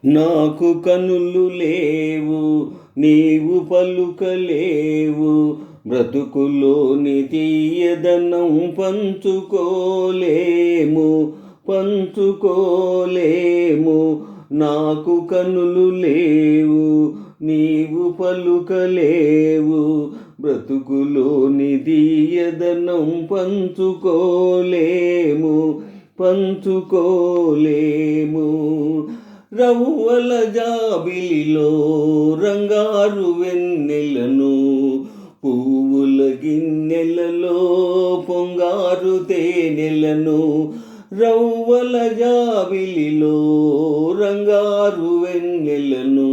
నాకు కనులు లేవు, నీవు పలుకలేవు, బ్రతుకులోని తీయదనం పంచుకోలేము. నాకు కనులు లేవు, నీవు పలుకలేవు, బ్రతుకులోని తీయదనం పంచుకోలేము. రవ్వల జాబిలిలో రంగారు వెన్నెలను, పువ్వుల గిన్నెలలో పొంగారు తేనెలను. రవ్వల జాబిలిలో రంగారు వెన్నెలను,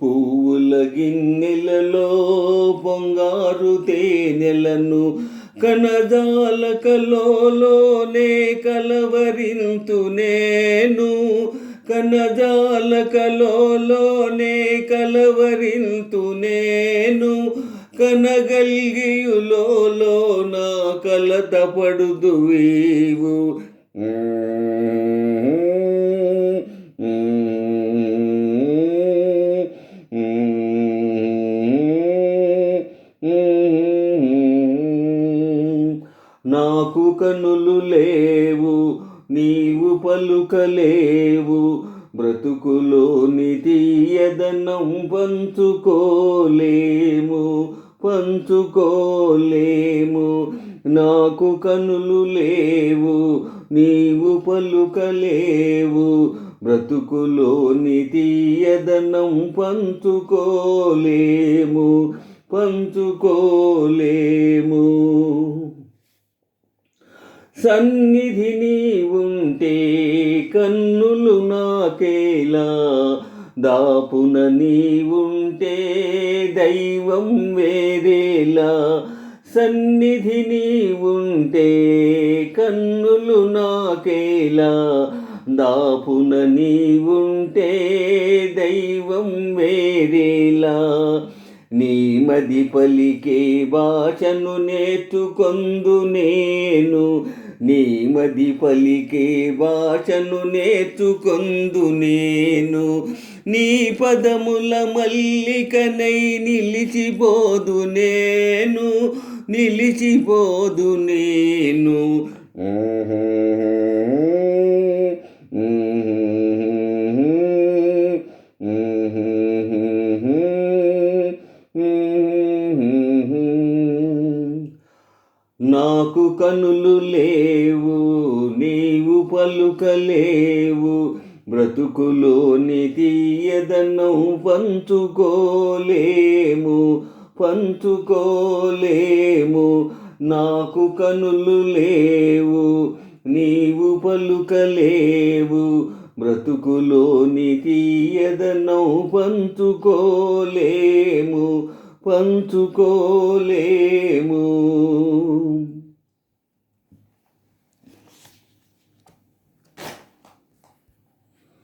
పువ్వుల గిన్నెలలో పొంగారు తేనెలను. కనజాలకలోనే కలవరింతు నేను, కనజాలకలోనే కలవరింతు నేను. కనగల్గియులో నా కలత పడుదువీవు. నాకు కనులు లేవు, నీవు పలుకలేవు, బ్రతుకులోని తీయదనం పంచుకోలేము. నాకు కనులు లేవు, నీవు పలుకలేవు, బ్రతుకులోని తీయదనం పంచుకోలేము. సన్నిధి నీవుంటే కన్నులు నాకేలా, దాపున నీవుంటే దైవం వేరేలా. సన్నిధి నీవుంటే కన్నులు నాకేలా, దాపున నీవుంటే దైవం వేరేలా. నీ మది పలికే భాషను నేర్చుకొందు నేను, నీ మది పలికే భాషను నేర్చుకొందు నేను. నీ పదముల మల్లికనై నిలిచిపోదు నేను. నాకు కనులు లేవు, నీవు పలుకలేవు, బ్రతుకులోని తీయదనం పంచుకోలేము. నాకు కనులు లేవు, నీవు పలుకలేవు, బ్రతుకులోని తీయదనం పంచుకోలేము.